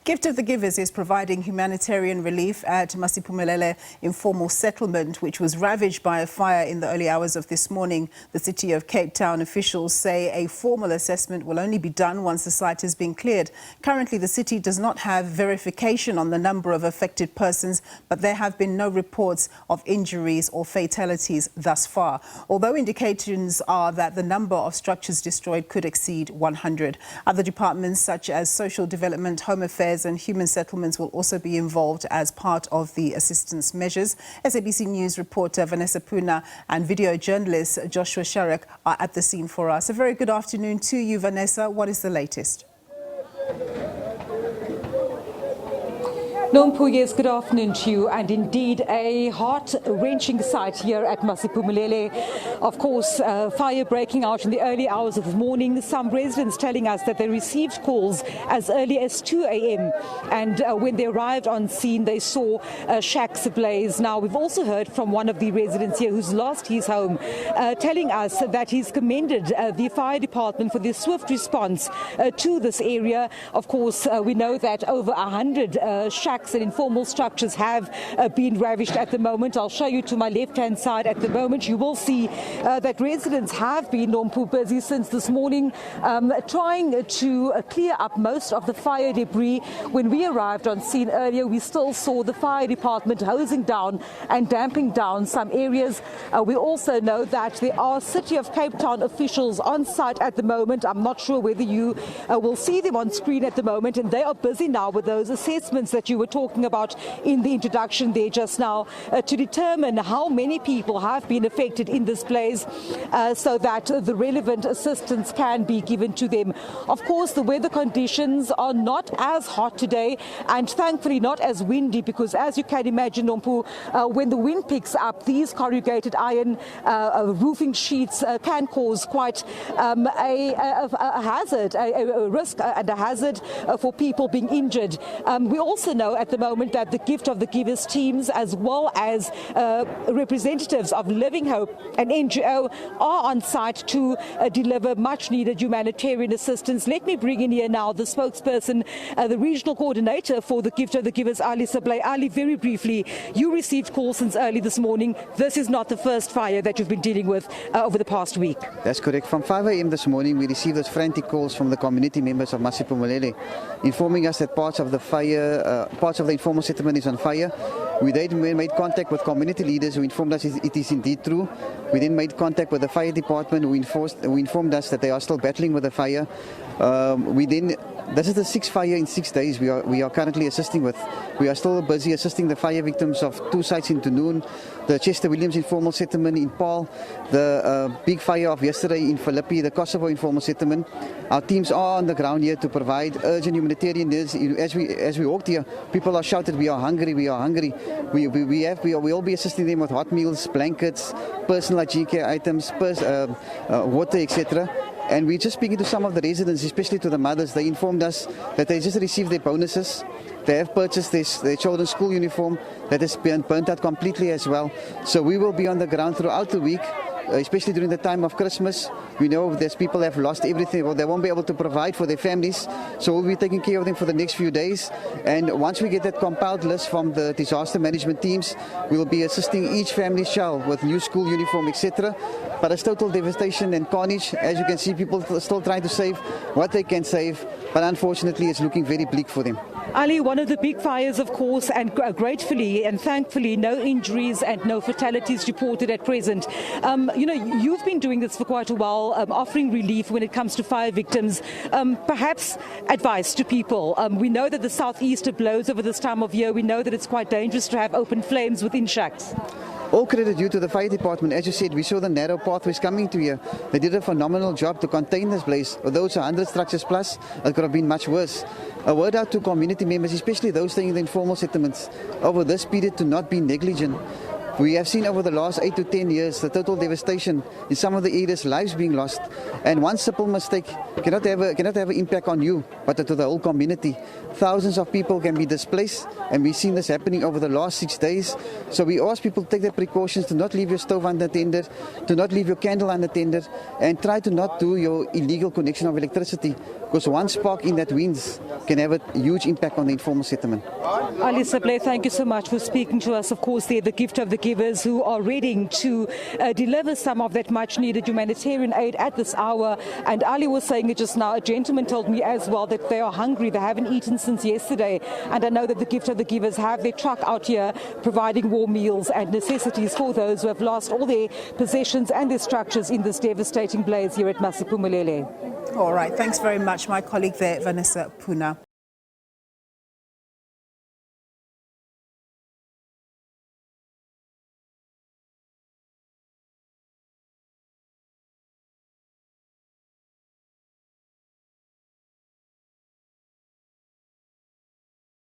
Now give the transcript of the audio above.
Gift of the Givers is providing humanitarian relief at Masiphumelele informal settlement, which was ravaged by a fire in the early hours of this morning. The City of Cape Town officials say a formal assessment will only be done once the site has been cleared. Currently, the city does not have verification on the number of affected persons, but there have been no reports of injuries or fatalities thus far, although indications are that the number of structures destroyed could exceed 100. Other departments such as Social Development, Home Affairs and Human Settlements will also be involved as part of the assistance measures. SABC News reporter Vanessa Poonah and video journalist Joshua Sharrock are at the scene for us. A very good afternoon to you, Vanessa. What is the latest? Yes, good afternoon to you, and indeed a heart-wrenching sight here at Masiphumelele. Of course, fire breaking out in the early hours of the morning. Some residents telling us that they received calls as early as 2 a.m. and when they arrived on scene, they saw shacks ablaze. Now, we've also heard from one of the residents here who's lost his home, telling us that he's commended the fire department for their swift response to this area. Of course, we know that over 100 shacks and informal structures have been ravaged at the moment. I'll show you to my left-hand side at the moment. You will see that residents have been busy since this morning trying to clear up most of the fire debris. When we arrived on scene earlier, we still saw the fire department hosing down and damping down some areas. We also know that there are City of Cape Town officials on site at the moment. I'm not sure whether you will see them on screen at the moment, and they are busy now with those assessments that you were talking about in the introduction there just now to determine how many people have been affected in this blaze so that the relevant assistance can be given to them. Of course, the weather conditions are not as hot today and thankfully not as windy, because as you can imagine, when the wind picks up, these corrugated iron roofing sheets can cause quite a hazard, a risk and a hazard for people being injured. We also know at the moment that the Gift of the Givers teams, as well as representatives of Living Hope, an NGO, are on site to deliver much needed humanitarian assistance. Let me bring in here now the spokesperson, the regional coordinator for the Gift of the Givers, Ali Sablay. Ali, very briefly, you received calls since early this morning. This is not the first fire that you've been dealing with over the past week. That's correct. From 5 a.m. this morning, we received those frantic calls from the community members of Masiphumelele, informing us that parts of the informal settlement is on fire. We then made contact with community leaders who informed us it is indeed true. We then made contact with the fire department who informed us that they are still battling with the fire. This is the 6th fire in 6 days we are currently assisting with. We are still busy assisting the fire victims of 2 sites in Poonah, the Chester Williams informal settlement in Paarl, the big fire of yesterday in Philippi, the Kosovo informal settlement. Our teams are on the ground here to provide urgent humanitarian needs. As we walked here, people are shouted, "We are hungry, we are hungry." We will be assisting them with hot meals, blankets, personal hygiene care items, water, etc. And we're just speaking to some of the residents, especially to the mothers. They informed us that they just received their bonuses. They have purchased their children's school uniform that has been burnt out completely as well. So we will be on the ground throughout the week, especially during the time of Christmas. We know there's people have lost everything, or they won't be able to provide for their families. So we'll be taking care of them for the next few days. And once we get that compiled list from the disaster management teams, we will be assisting each family child with new school uniform, etc. But it's total devastation and carnage. As you can see, people are still trying to save what they can save, but unfortunately it's looking very bleak for them. Ali, one of the big fires, of course, and gratefully and thankfully no injuries and no fatalities reported at present. You've been doing this for quite a while, offering relief when it comes to fire victims. Perhaps advice to people. We know that the southeaster blows over this time of year. We know that it's quite dangerous to have open flames within shacks. All credit due to the fire department. As you said, we saw the narrow pathways coming to here. They did a phenomenal job to contain this blaze. Although it's 100 structures plus, it could have been much worse. A word out to community members, especially those staying in the informal settlements, over this period to not be negligent. We have seen over the last 8 to 10 years the total devastation in some of the areas, lives being lost. And one simple mistake cannot have an impact on you, but to the whole community. Thousands of people can be displaced, and we've seen this happening over the last 6 days. So we ask people to take the precautions to not leave your stove unattended, to not leave your candle unattended, and try to not do your illegal connection of electricity, because one spark in that winds can have a huge impact on the informal settlement. Ali Sablé, thank you so much for speaking to us. Of course, they're the gift of the givers who are ready to deliver some of that much-needed humanitarian aid at this hour. And Ali was saying it just now. A gentleman told me as well that they are hungry. They haven't eaten since yesterday. And I know that the gift of the givers have their truck out here providing warm meals and necessities for those who have lost all their possessions and their structures in this devastating blaze here at Masiphumelele. All right. Thanks very much, my colleague there, Vanessa Poonah.